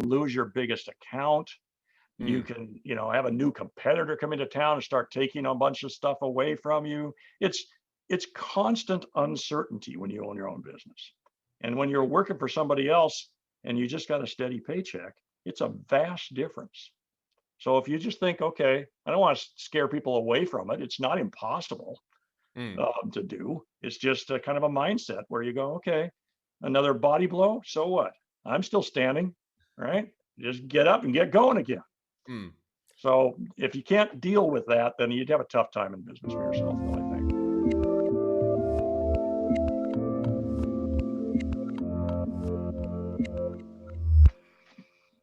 lose your biggest account. You Mm, can, have a new competitor come into town and start taking a bunch of stuff away from you. It's constant uncertainty when you own your own business. And when you're working for somebody else and you just got a steady paycheck, it's a vast difference. So if you just think, okay, I don't want to scare people away from it. It's not impossible mm. to do. It's just a kind of a mindset where you go, okay, another body blow. So what? I'm still standing, right? Just get up and get going again. Mm. So if you can't deal with that, then you'd have a tough time in business for yourself, though, I think.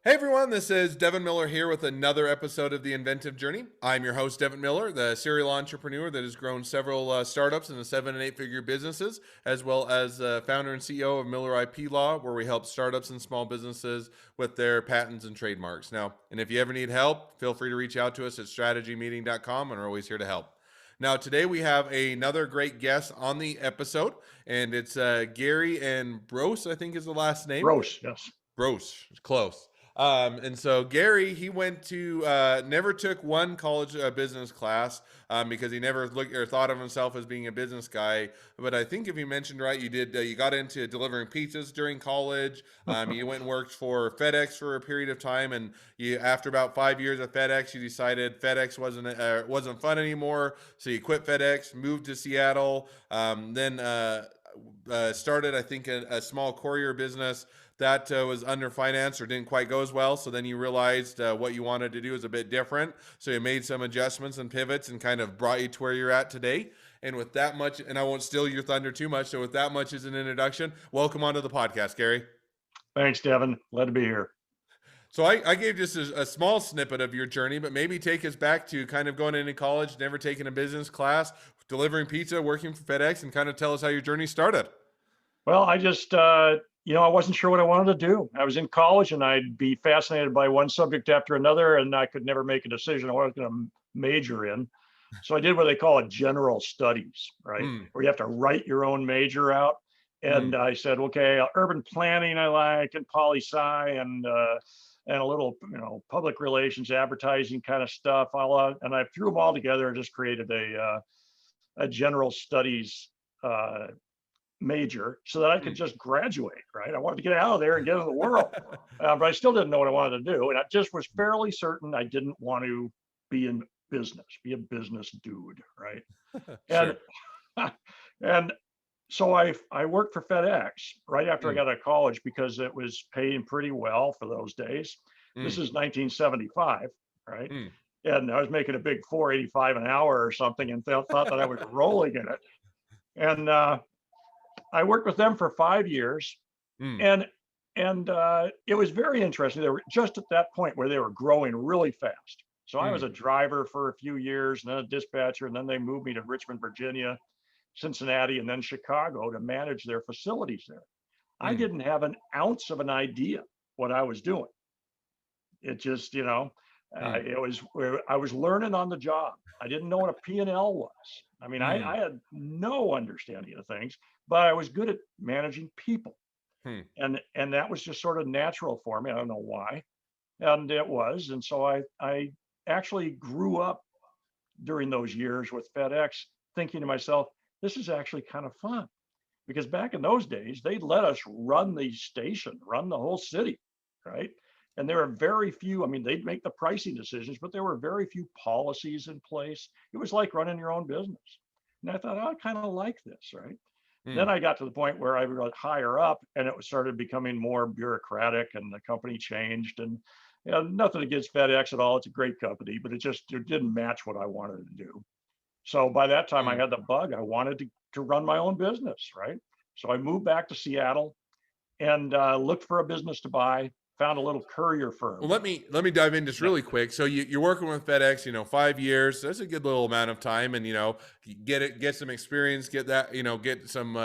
Hey everyone, this is Devin Miller here with another episode of the Inventive Journey. I'm your host, Devin Miller, the serial entrepreneur that has grown several startups into 7 and 8 figure businesses, as well as founder and CEO of Miller IP Law, where we help startups and small businesses with their patents and trademarks. Now, and if you ever need help, feel free to reach out to us at strategymeeting.com, and we're always here to help. Now, today we have another great guest on the episode, and it's Gary and Brose, I think is the last name. Gross, yes. Brose, close. And so Gary, he went to never took one college business class because he never looked or thought of himself as being a business guy. But I think if you mentioned right, you did. You got into delivering pizzas during college. You went and worked for FedEx for a period of time, and you after about 5 years of FedEx, you decided FedEx wasn't fun anymore. So you quit FedEx, moved to Seattle, then started I think a small courier business that was underfinanced or didn't quite go as well. So then you realized what you wanted to do is a bit different. So you made some adjustments and pivots and kind of brought you to where you're at today. And with that much, and I won't steal your thunder too much. So with that much as an introduction, welcome onto the podcast, Gary. Thanks, Devin. Glad to be here. So I gave just a small snippet of your journey, but maybe take us back to kind of going into college, never taking a business class, delivering pizza, working for FedEx, and kind of tell us how your journey started. Well, I just, I wasn't sure what I wanted to do. I was in college and I'd be fascinated by one subject after another, and I could never make a decision on what I was going to major in. So I did what they call a general studies, right? Mm, Where you have to write your own major out. And mm, I said, okay, urban planning I like, and poli sci, and a little, public relations, advertising kind of stuff. And I threw them all together and just created a general studies uh, major so that I could mm. just graduate, right? I wanted to get out of there and get into the world, but I still didn't know what I wanted to do. And I just was fairly certain I didn't want to be in business, be a business dude, right? And Sure. and so I worked for FedEx right after I Mm, got out of college because it was paying pretty well for those days. This mm, is 1975, right? mm, And I was making a big 485 an hour or something, and thought that I was rolling in it. And I worked with them for 5 years, mm, and it was very interesting. They were just at that point where they were growing really fast. So I was mm, a driver for a few years, and then a dispatcher, and then they moved me to Richmond, Virginia, Cincinnati, and then Chicago to manage their facilities there. I mm, didn't have an ounce of an idea what I was doing. It just, mm, it was where I was learning on the job. I didn't know what a P&L was. I mean, mm, I had no understanding of things, but I was good at managing people. mm, And that was just sort of natural for me. I don't know why. And it was. And so I actually grew up during those years with FedEx thinking to myself, this is actually kind of fun. Because back in those days, they let us run the station, run the whole city, right? And there are very few, I mean, they'd make the pricing decisions, but there were very few policies in place. It was like running your own business. And I thought, oh, I kind of like this, right? Then mm. I got to the point where I got higher up and it started becoming more bureaucratic and the company changed. And nothing against FedEx at all. It's a great company, but it didn't match what I wanted to do. So by that time, I Mm. had the bug. I wanted to run my own business, right? So I moved back to Seattle and looked for a business to buy. Found a little courier Well, firm. let me dive in just Yeah, really quick. So you're working with FedEx, 5 years. That's a good little amount of time, and get some experience, get that, get some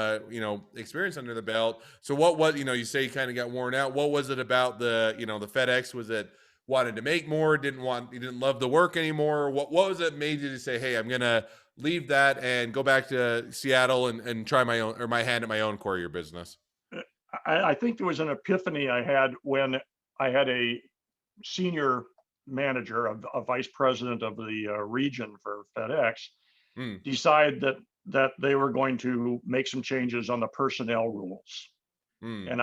experience under the belt. So what you say you kind of got worn out. What was it about the FedEx? Was it wanted to make more? You didn't love the work anymore? What was it made you to say, hey, I'm gonna leave that and go back to Seattle and try my own or my hand at my own courier business? I think there was an epiphany I had when I had a senior manager, a vice president of the region for FedEx, Mm, decide that they were going to make some changes on the personnel rules. mm, And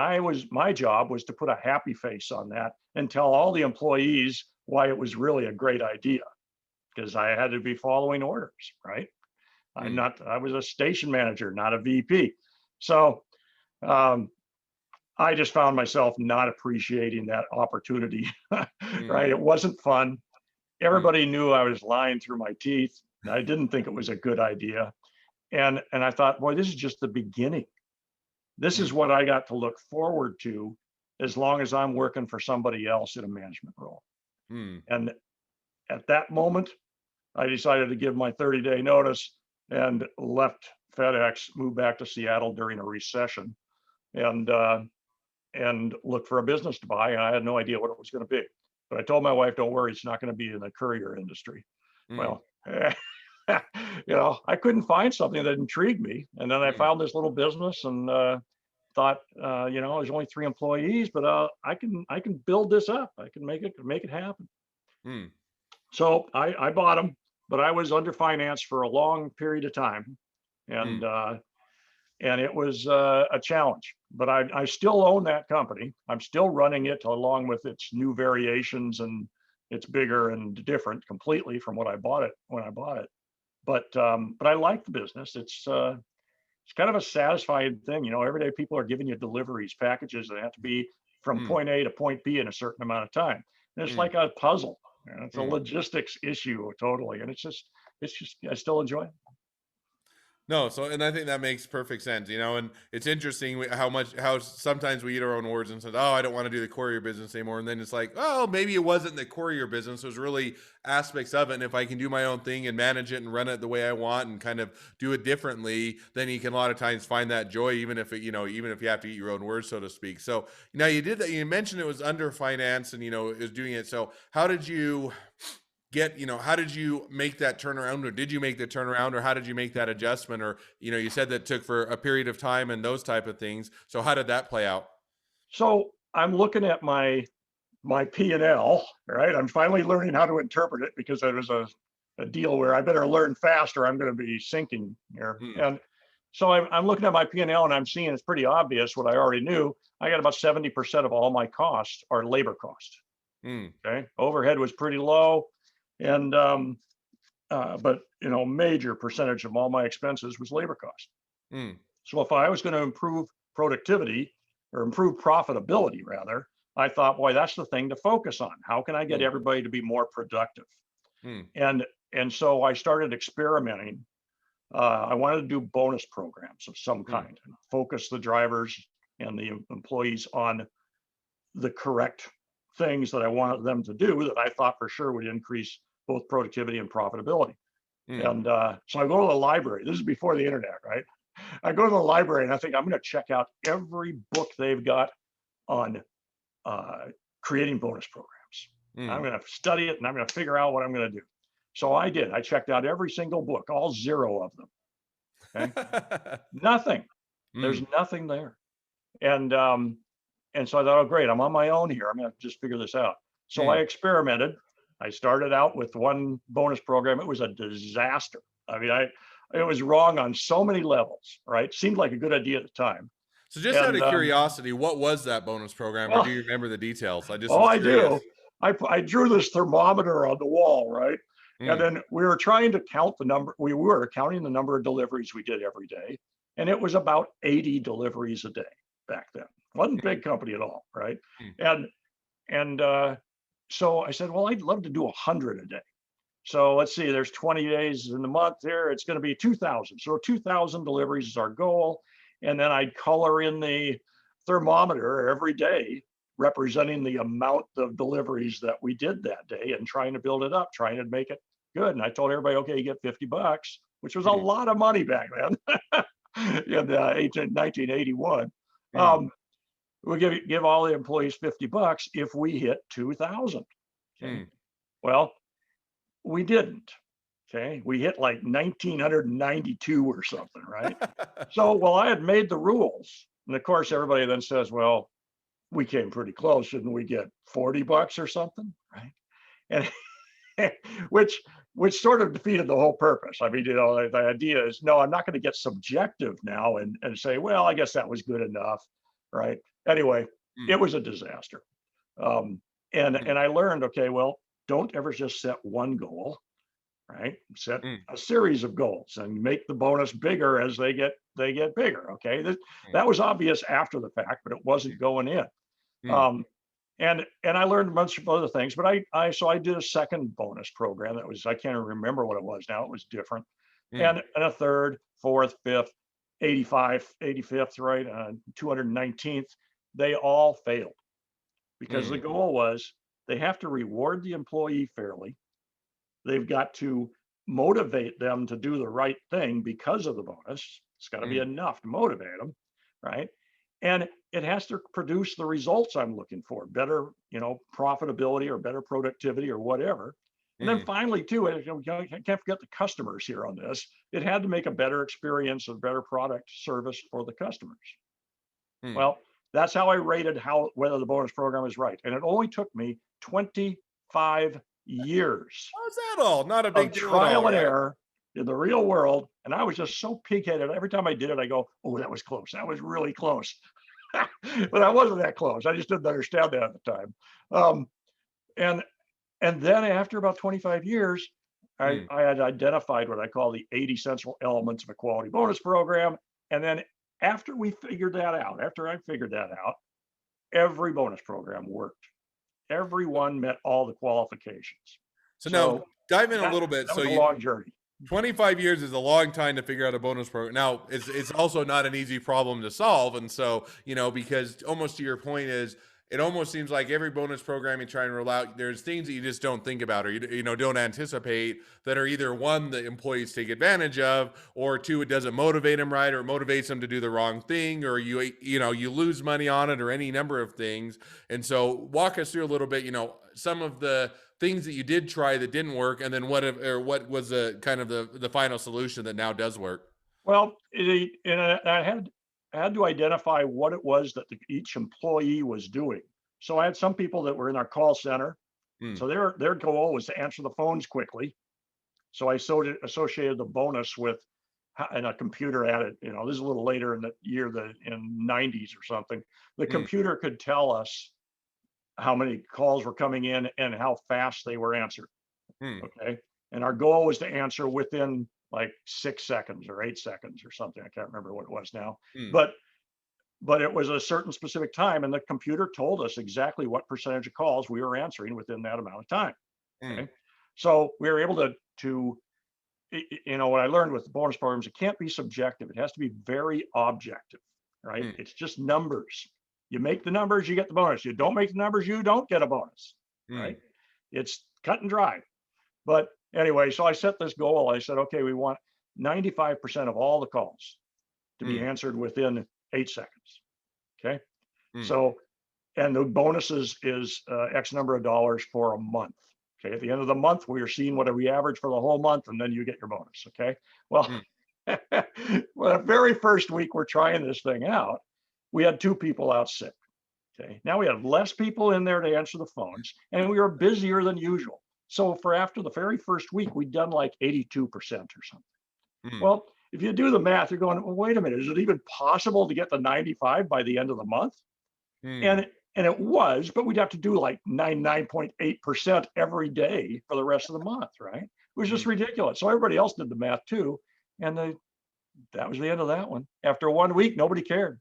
my job was to put a happy face on that and tell all the employees why it was really a great idea, because I had to be following orders, right? mm, I was a station manager, not a VP. So um, I just found myself not appreciating that opportunity, right? mm, It wasn't fun. mm, Everybody knew I was lying through my teeth. I didn't think it was a good idea. And I thought, boy, this is just the beginning. This is mm, what I got to look forward to as long as I'm working for somebody else in a management role. mm, And at that moment, I decided to give my 30-day notice and left FedEx, moved back to Seattle during a recession, and looked for a business to buy. And I had no idea what it was going to be. But I told my wife, "Don't worry, it's not going to be in the courier industry." mm, Well, I couldn't find something that intrigued me, and then I mm, found this little business and thought, there's only 3 employees, but I can build this up. I can make it happen. mm, So I bought them, but I was underfinanced for a long period of time, and mm, uh, and it was a challenge. But I still own that company. I'm still running it along with its new variations, and it's bigger and different completely from what I bought it when I bought it. But I like the business. It's kind of a satisfying thing. Every day people are giving you deliveries, packages that have to be from mm, point A to point B in a certain amount of time. And it's mm, like a puzzle. It's a mm. logistics issue totally. And it's just, I still enjoy it. No, so and I think that makes perfect sense, and it's interesting how sometimes we eat our own words and says, "Oh, I don't want to do the courier business anymore," and then it's like, "Oh, maybe it wasn't the courier business; it was really aspects of it." And if I can do my own thing and manage it and run it the way I want and kind of do it differently, then you can a lot of times find that joy, even if even if you have to eat your own words, so to speak. So now you did that. You mentioned it was under finance and is doing it. So how did you? How did you make that turnaround, or did you make the turnaround, or how did you make that adjustment, or you said that took for a period of time and those type of things, so how did that play out? So I'm looking at my P&L, right? I'm finally learning how to interpret it because there was a deal where I better learn fast or I'm going to be sinking here. Mm, And so I'm looking at my P&L and I'm seeing it's pretty obvious what I already knew. I got about 70% of all my costs are labor costs. mm, Okay. Overhead was pretty low. And, but, major percentage of all my expenses was labor cost. mm, So if I was going to improve productivity or improve profitability, rather, I thought, boy, that's the thing to focus on. How can I get mm, everybody to be more productive? mm, And and so I started experimenting. I wanted to do bonus programs of some mm, kind, and focus the drivers and the employees on the correct things that I wanted them to do that I thought for sure would increase both productivity and profitability. mm, And so I go to the library. This is before the internet, right? I go to the library and I think I'm going to check out every book they've got on uh, creating bonus programs. I'm mm. going to study it and I'm going to figure out what I'm going to do. So I did. I checked out every single book, all zero of them. Okay, nothing. There's Mm, nothing there. And um, and so I thought, oh great, I'm on my own here. I'm going to just figure this out. So I mm. experimented. I started out with one bonus program. It was a disaster. I mean, it was wrong on so many levels. Right? Seemed like a good idea at the time. So just out And of curiosity, what was that bonus program, or well, do you remember the details? I just oh, was I do. curious. I drew this thermometer on the wall, right? And Mm, then we were trying to count the number. We were counting the number of deliveries we did every day, and it was about 80 deliveries a day back then. Wasn't a mm, big company at all, right? mm, And so I said, well, I'd love to do 100 a day. So let's see, there's 20 days in the month here. It's going to be 2,000. So 2,000 deliveries is our goal. And then I'd color in the thermometer every day, representing the amount of deliveries that we did that day and trying to build it up, trying to make it good. And I told everybody, okay, you get $50, which was a mm, lot of money back then in 1981. mm, Um, we'll give all the employees $50 if we hit 2,000. Okay. mm. Well, we didn't. Okay. We hit like 1992 or something, right? So, well, I had made the rules. And of course, everybody then says, well, we came pretty close. Didn't we get $40 or something? Right. And which sort of defeated the whole purpose. I mean, the idea is, no, I'm not going to get subjective now and say, well, I guess that was good enough. Right. Anyway, Mm, it was a disaster. Um, and mm, I learned, okay, well, don't ever just set one goal, right? Set mm, a series of goals and make the bonus bigger as they get bigger. Okay. That was obvious after the fact, but it wasn't going in. mm, Um, and I learned a bunch of other things, but I did a second bonus program that was, I can't even remember what it was now. It was different. mm, And a third, fourth, fifth, 85, 85th, right? 219th, they all failed because the mm, goal was they have to reward the employee fairly. They've got to motivate them to do the right thing because of the bonus. It's got to be mm, enough to motivate them, right? And it has to produce the results I'm looking for, better, profitability or better productivity or whatever. And then mm, finally, too, I can't forget the customers here on this. It had to make a better experience, a better product service for the customers. mm. Well, that's how I rated whether the bonus program is right. And it only took me 25 years How's that all? Not a big of deal at all, trial and right? error in the real world. And I was just so pig-headed. Every time I did it, I go, oh, that was close. That was really close. But I wasn't that close. I just didn't understand that at the time. Um, and and then after about 25 years, Mm, I had identified what I call the 8 essential elements of a quality bonus program. And then after I figured that out, every bonus program worked. Every one met all the qualifications. so now So dive in a that little bit. that So was a you long journey. 25 years is a long time to figure out a bonus program. Now, it's also not an easy problem to solve. And so, because almost to your point is it almost seems like every bonus program you try and roll out, there's things that you just don't think about or don't anticipate that are either one, the employees take advantage of, or two, it doesn't motivate them right, or it motivates them to do the wrong thing, or you lose money on it, or any number of things. And so walk us through a little bit, some of the things that you did try that didn't work, and then what was the kind of the final solution that now does work? Well, I had to identify what it was that each employee was doing. So I had some people that were in our call center. Mm, So their goal was to answer the phones quickly. So I associated the bonus with, and a computer at it. This is a little later in the year, in '90s or something. The mm, computer could tell us how many calls were coming in and how fast they were answered. mm, Okay. And our goal was to answer within like 6 seconds or 8 seconds or something. I can't remember what it was now, mm, but it was a certain specific time, and the computer told us exactly what percentage of calls we were answering within that amount of time. mm, Okay. So we were able to what I learned with the bonus programs, it can't be subjective. It has to be very objective, right? mm, It's just numbers. You make the numbers, you get the bonus. You don't make the numbers, you don't get a bonus, mm, right? It's cut and dry. But anyway, so I set this goal. I said, okay, we want 95% of all the calls to be mm, answered within 8 seconds. Okay. mm, So, and the bonuses is X number of dollars for a month. Okay. At the end of the month, we are seeing what we average for the whole month, and then you get your bonus. Okay. Well, mm, well, the very first week we're trying this thing out, we had 2 people out sick. Okay. Now we have less people in there to answer the phones, and we were busier than usual. So for after the very first week, we'd done like 82% or something. mm, Well, if you do the math, you're going, well, wait a minute, is it even possible to get the 95 by the end of the month? mm, And it was, but we'd have to do like 99.8% every day for the rest of the month, right? It was just mm. ridiculous. So everybody else did the math too. And that was the end of that one. After 1 week, nobody cared,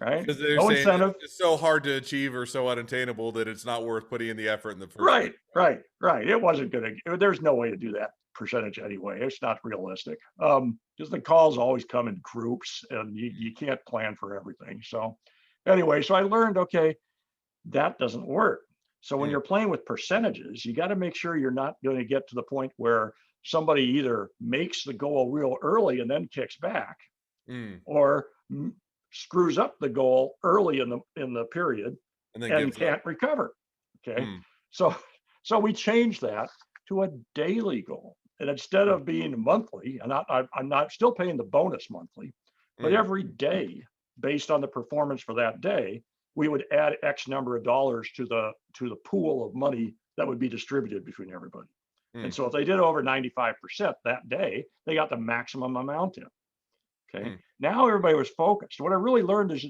right? Because they're No saying incentive. it's so hard to achieve or so unattainable that it's not worth putting in the effort in the first place. Right, right, right. It wasn't gonna. There's no way to do that percentage anyway. It's not realistic. Because the calls always come in groups, and you can't plan for everything. So, anyway, so I learned, okay, that doesn't work. So when Mm, you're playing with percentages, you got to make sure you're not going to get to the point where somebody either makes the goal real early and then kicks back, mm, or screws up the goal early in the period and then and gives up. can't recover. Okay. Mm, So we changed that to a daily goal. And instead mm, of being monthly, and I'm not still paying the bonus monthly, but mm, every day based on the performance for that day, we would add X number of dollars to the pool of money that would be distributed between everybody. And Mm, so if they did over 95% that day, they got the maximum amount in. Okay. mm, Now everybody was focused. What I really learned is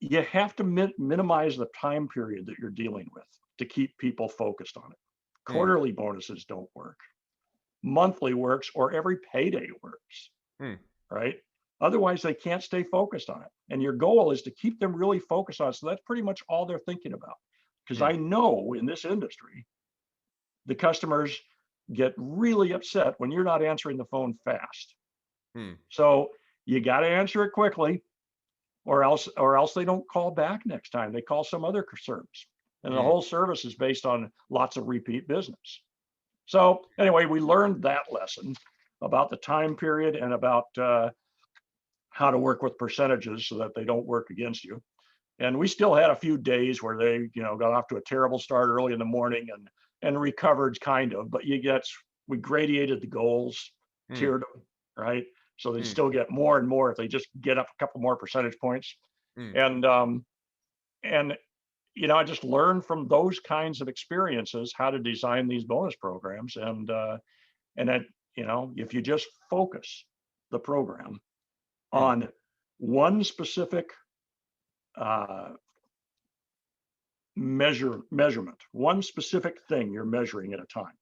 you have to minimize the time period that you're dealing with to keep people focused on it. mm, Quarterly bonuses don't work. Monthly works, or every payday works, mm, right? Otherwise, they can't stay focused on it. And your goal is to keep them really focused on it. So that's pretty much all they're thinking about. Because mm, I know in this industry, the customers get really upset when you're not answering the phone fast. mm, So you got to answer it quickly, or else they don't call back next time. They call some other service. And the mm. whole service is based on lots of repeat business. So anyway, we learned that lesson about the time period and about how to work with percentages so that they don't work against you. And we still had a few days where they, got off to a terrible start early in the morning and recovered kind of, but we gradiated the goals, Mm, tiered them, right? So they mm, still get more and more if they just get up a couple more percentage points. mm, And I just learned from those kinds of experiences how to design these bonus programs. And that, if you just focus the program mm, on one specific uh, measurement, one specific thing you're measuring at a time,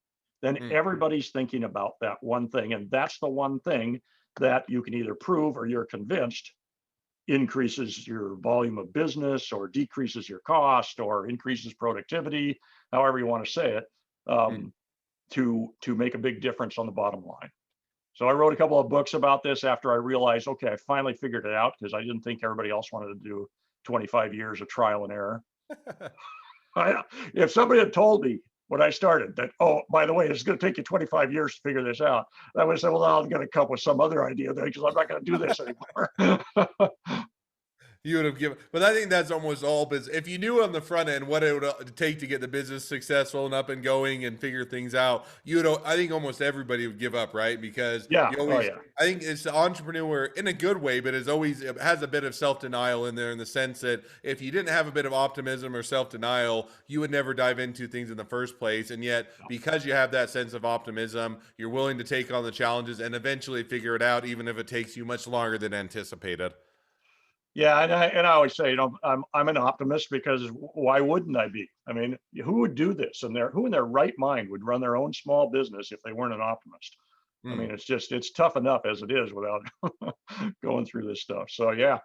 then mm, everybody's thinking about that one thing. And that's the one thing that you can either prove or you're convinced increases your volume of business or decreases your cost or increases productivity, however you want to say it, mm. to make a big difference on the bottom line. So I wrote a couple of books about this after I realized, okay, I finally figured it out because I didn't think everybody else wanted to do 25 years of trial and error. If somebody had told me when I started that, oh, by the way, it's going to take you 25 years to figure this out, I would say, well, I'm going to come up with some other idea then because I'm not going to do this anymore. You would have given, but I think that's almost all business. If you knew on the front end what it would take to get the business successful and up and going and figure things out, I think almost everybody would give up, right? Because Yeah. you Oh, always, yeah. I think it's the entrepreneur in a good way, but it has a bit of self denial in there in the sense that if you didn't have a bit of optimism or self denial, you would never dive into things in the first place. And yet, because you have that sense of optimism, you're willing to take on the challenges and eventually figure it out, even if it takes you much longer than anticipated. Yeah, and I always say, I'm an optimist because why wouldn't I be? I mean, who would do this? And who in their right mind would run their own small business if they weren't an optimist? I Hmm. mean, it's tough enough as it is without going through this stuff. So yeah.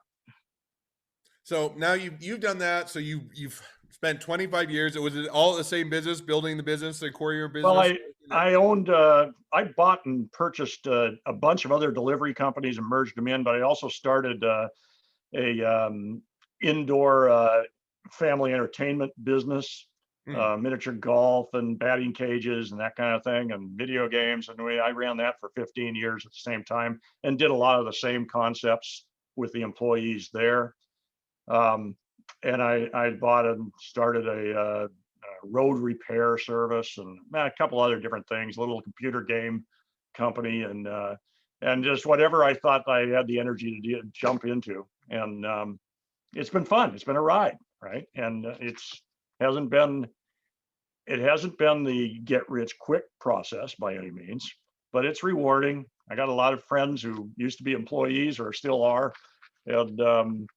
So now you've done that. So you've spent 25 years. It was all the same business, building the business, the courier Well, business. I bought and purchased a bunch of other delivery companies and merged them in, but I also started a indoor family entertainment business, Mm, miniature golf and batting cages and that kind of thing, and video games. And I ran that for 15 years at the same time and did a lot of the same concepts with the employees there. Um, and I bought and started a road repair service and a couple other different things, a little computer game company, and just whatever I thought I had the energy to jump into. And it's been fun. It's been a ride, right? And hasn't been it hasn't been the get rich quick process by any means, but it's rewarding. I got a lot of friends who used to be employees or still are, and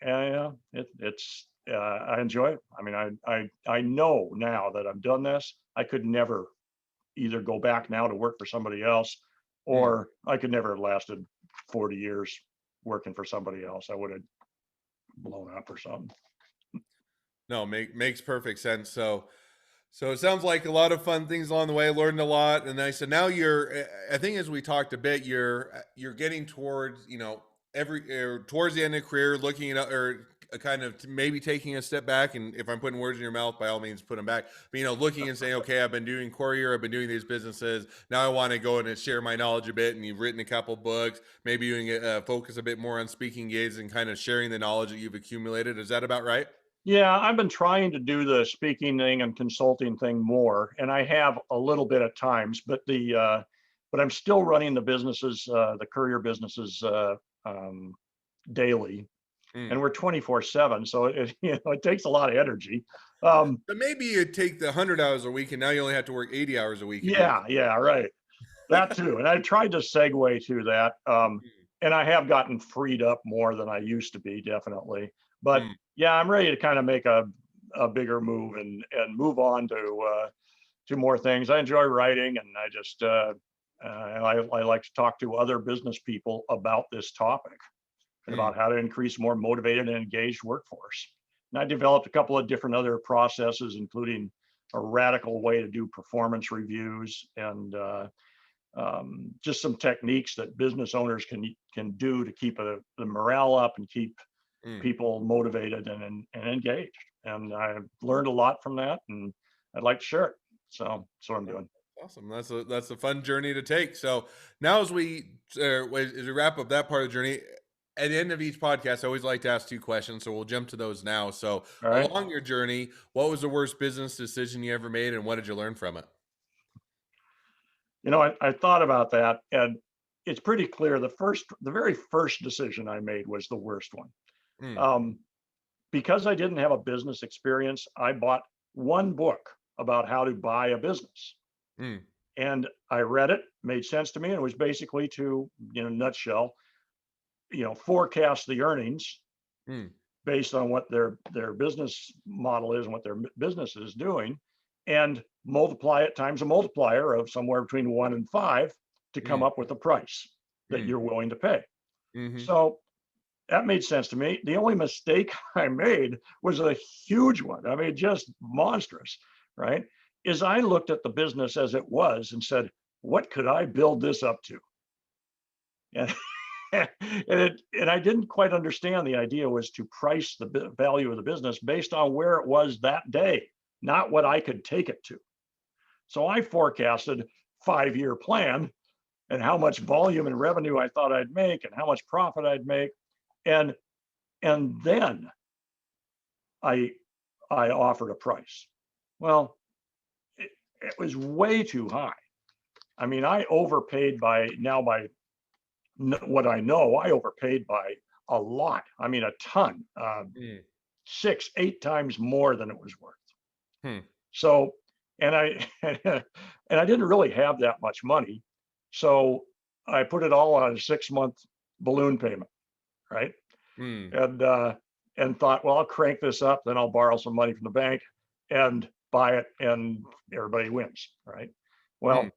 yeah, it's I enjoy it. I mean, I know now that I've done this, I could never either go back now to work for somebody else, mm. or I could never have lasted 40 years working for somebody else. I would have blown up or something. No, makes perfect sense. So it sounds like a lot of fun things along the way. Learned a lot, and I said now I think as we talked a bit, you're getting towards towards the end of career, looking at or a kind of maybe taking a step back. And if I'm putting words in your mouth, by all means, put them back. But looking and saying, okay, I've been doing courier, I've been doing these businesses. Now I want to go in and share my knowledge a bit. And you've written a couple books. Maybe you can focus a bit more on speaking gigs and kind of sharing the knowledge that you've accumulated. Is that about right? Yeah, I've been trying to do the speaking thing and consulting thing more, and I have a little bit at times, but I'm still running the businesses, the courier businesses, daily. Mm. and we're 24/7. So it takes a lot of energy. Um, But maybe you take the 100 hours a week and now you only have to work 80 hours a week and do yeah, right. That too. And I tried to segue to that. it. And I have gotten freed up more than I used to be, definitely. But Mm, yeah, I'm ready to kind of make a bigger move and move on to more things. I enjoy writing, and I like to talk to other business people about this topic and mm, about how to increase more motivated and engaged workforce. And I developed a couple of different other processes, including a radical way to do performance reviews and just some techniques that business owners can do to keep the morale up and keep mm. people motivated and engaged. And I've learned a lot from that, and I'd like to share it. So that's what I'm Oh, doing. awesome. That's a fun journey to take. So now as we wrap up that part of the journey, at the end of each podcast, I always like to ask two questions. So we'll jump to those now. So All right. along your journey, what was the worst business decision you ever made, and what did you learn from it? I thought about that, and it's pretty clear. The very first decision I made was the worst one. Mm, Um, because I didn't have a business experience, I bought one book about how to buy a business. mm, And I read it, made sense to me, and it was basically to, nutshell, forecast the earnings mm, based on what their business model is and what their business is doing, and multiply it times a multiplier of somewhere between 1 and 5 to come mm, up with a price that mm, you're willing to pay. mm-hmm, So that made sense to me. The only mistake I made was a huge one. I mean, just monstrous, right? Is I looked at the business as it was and said, what could I build this up to? And and I didn't quite understand the idea was to price the value of the business based on where it was that day, not what I could take it to. So I forecasted 5-year plan and how much volume and revenue I thought I'd make and how much profit I'd make. And and then I I offered a price. Well, it was way too high. I mean, I overpaid by what I know, I overpaid by a lot. I mean, a ton, mm, 6, 8 times more than it was worth. hmm, So, and I and I didn't really have that much money, so I put it all on a 6-month balloon payment, right? mm, And and thought, well, I'll crank this up, then I'll borrow some money from the bank and buy it, and everybody wins, right? mm, Well,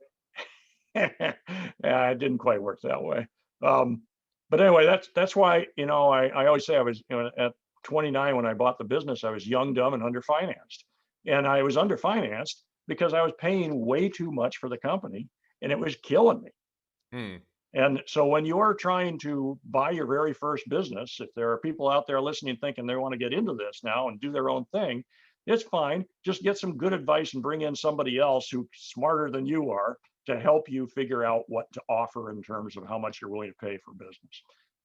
yeah, it didn't quite work that way. Um, but anyway, that's why I always say I was at 29 when I bought the business. I was young, dumb, and underfinanced, and I was underfinanced because I was paying way too much for the company, and it was killing me. mm, And so when you're trying to buy your very first business, if there are people out there listening thinking they want to get into this now and do their own thing, it's fine. Just get some good advice and bring in somebody else who's smarter than you are to help you figure out what to offer in terms of how much you're willing to pay for business.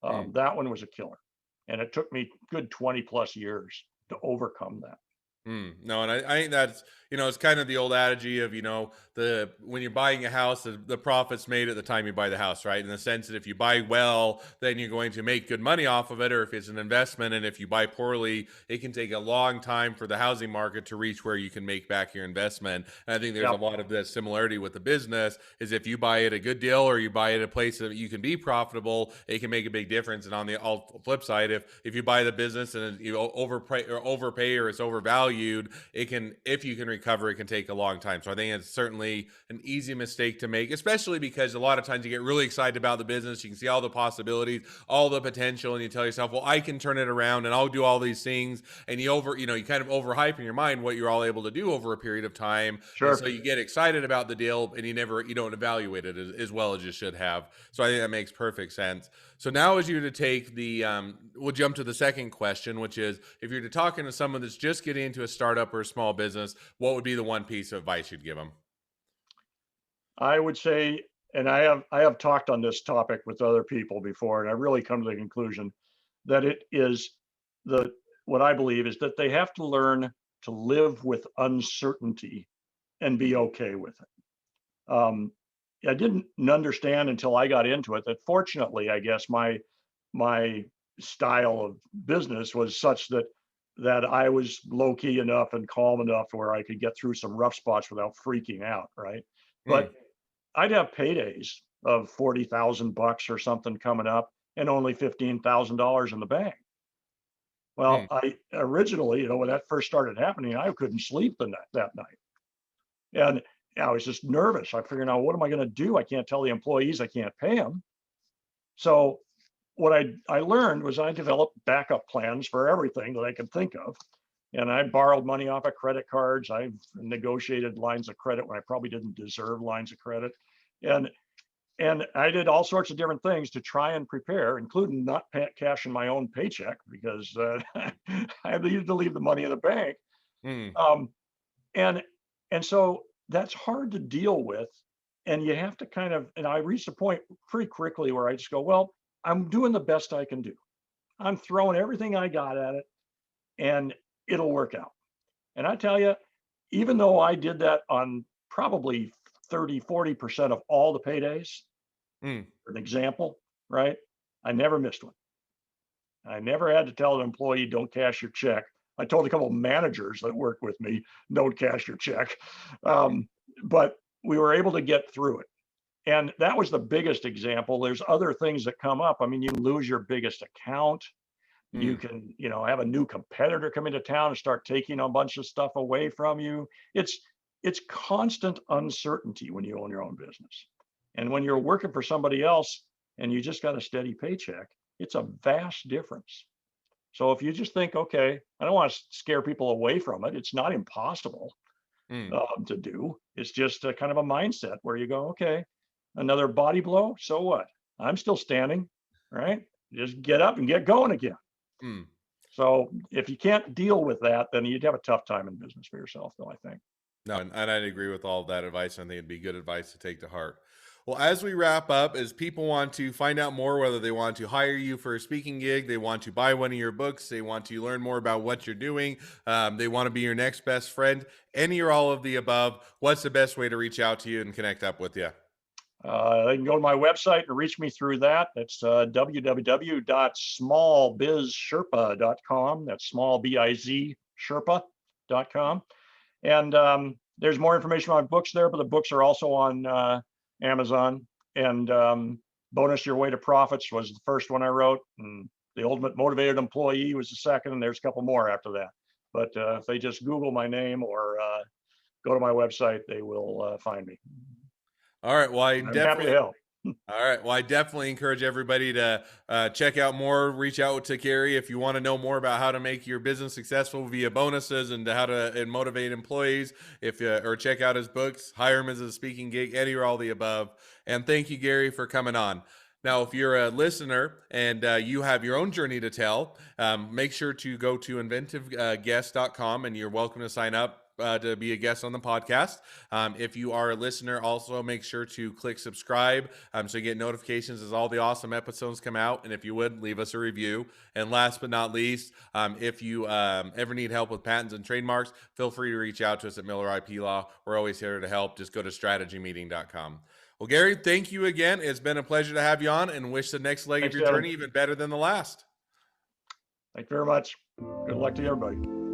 mm. That one was a killer. And it took me good 20 plus years to overcome that. No, and I think that's it's kind of the old adage of the when you're buying a house, the profits made at the time you buy the house, right? In the sense that if you buy well, then you're going to make good money off of it, or if it's an investment, and if you buy poorly, it can take a long time for the housing market to reach where you can make back your investment. And I think there's a Yep. lot of that similarity with the business. Is if you buy at a good deal or you buy at a place that you can be profitable, it can make a big difference. And on the flip side, if you buy the business and you overpay or it's overvalued, it can, if you can recover, it can take a long time. So I think it's certainly an easy mistake to make, especially because a lot of times you get really excited about the business, you can see all the possibilities, all the potential, and you tell yourself, well, I can turn it around and I'll do all these things, and you kind of overhype in your mind what you're all able to do over a period of time. And so Sure. you get excited about the deal and you don't evaluate it as well as you should have. So I think that makes perfect sense. So now, as you to take we'll jump to the second question, which is if you're to talking to someone that's just getting into a startup or a small business, what would be the one piece of advice you'd give them? I would say, and I have talked on this topic with other people before, and I really come to the conclusion that it is the what I believe is that they have to learn to live with uncertainty and be okay with it. I didn't understand until I got into it that fortunately, I guess my style of business was such that I was low key enough and calm enough where I could get through some rough spots without freaking out, right? Mm, But I'd have paydays of 40,000 bucks or something coming up and only $15,000 in the bank. Well, mm, I originally, when that first started happening, I couldn't sleep that night. And I was just nervous. I figured out, what am I going to do? I can't tell the employees I can't pay them. So what I learned was I developed backup plans for everything that I could think of. And I borrowed money off of credit cards. I've negotiated lines of credit when I probably didn't deserve lines of credit. And and I did all sorts of different things to try and prepare, including not cashing my own paycheck because I needed to leave the money in the bank. mm, Um, and and so that's hard to deal with, and you have to and I reached a point pretty quickly where I just go, well, I'm doing the best I can do. I'm throwing everything I got at it, and it'll work out. And I tell you, even though I did that on probably 30-40% of all the paydays, mm. for an example, right? I never missed one. I never had to tell an employee, don't cash your check. I told a couple of managers that worked with me, don't cash your check. Um, but we were able to get through it. And that was the biggest example. There's other things that come up. I mean, you lose your biggest account. You Mm. can, have a new competitor come into town and start taking a bunch of stuff away from you. It's constant uncertainty when you own your own business. And when you're working for somebody else and you just got a steady paycheck, it's a vast difference. So if you just think, okay, I don't want to scare people away from it. It's not impossible Mm. to do. It's just a kind of a mindset where you go, okay, another body blow. So what? I'm still standing, right? Just get up and get going again. Mm. So if you can't deal with that, then you'd have a tough time in business for yourself, though, I think. No, and I'd agree with all of that advice. I think it'd be good advice to take to heart. Well, as we wrap up, as people want to find out more, whether they want to hire you for a speaking gig, they want to buy one of your books, they want to learn more about what you're doing, they want to be your next best friend, any or all of the above, what's the best way to reach out to you and connect up with you? They can go to my website and reach me through that. It's www.smallbizsherpa.com. That's small B-I-Z Sherpa.com. And there's more information on books there, but the books are also on Amazon. And Bonus Your Way to Profits was the first one I wrote. And The Ultimate Motivated Employee was the second. And there's a couple more after that. But if they just Google my name or go to my website, they will find me. All right. Well, I I'm happy to definitely help. All right. Well, I definitely encourage everybody to check out more, reach out to Gary if you want to know more about how to make your business successful via bonuses and how to and motivate employees. If or check out his books, hire him as a speaking gig, any or all the above. And thank you, Gary, for coming on. Now, if you're a listener and you have your own journey to tell, make sure to go to inventiveguest.com and you're welcome to sign up to be a guest on the podcast. If you are a listener, also make sure to click subscribe so you get notifications as all the awesome episodes come out. And if you would, leave us a review. And last but not least, if you ever need help with patents and trademarks, feel free to reach out to us at Miller IP Law. We're always here to help. Just go to strategymeeting.com. Well, Gary, thank you again. It's been a pleasure to have you on and wish the next leg Thanks, of your Kevin. journey even better than the last. Thank you very much. Good luck to everybody.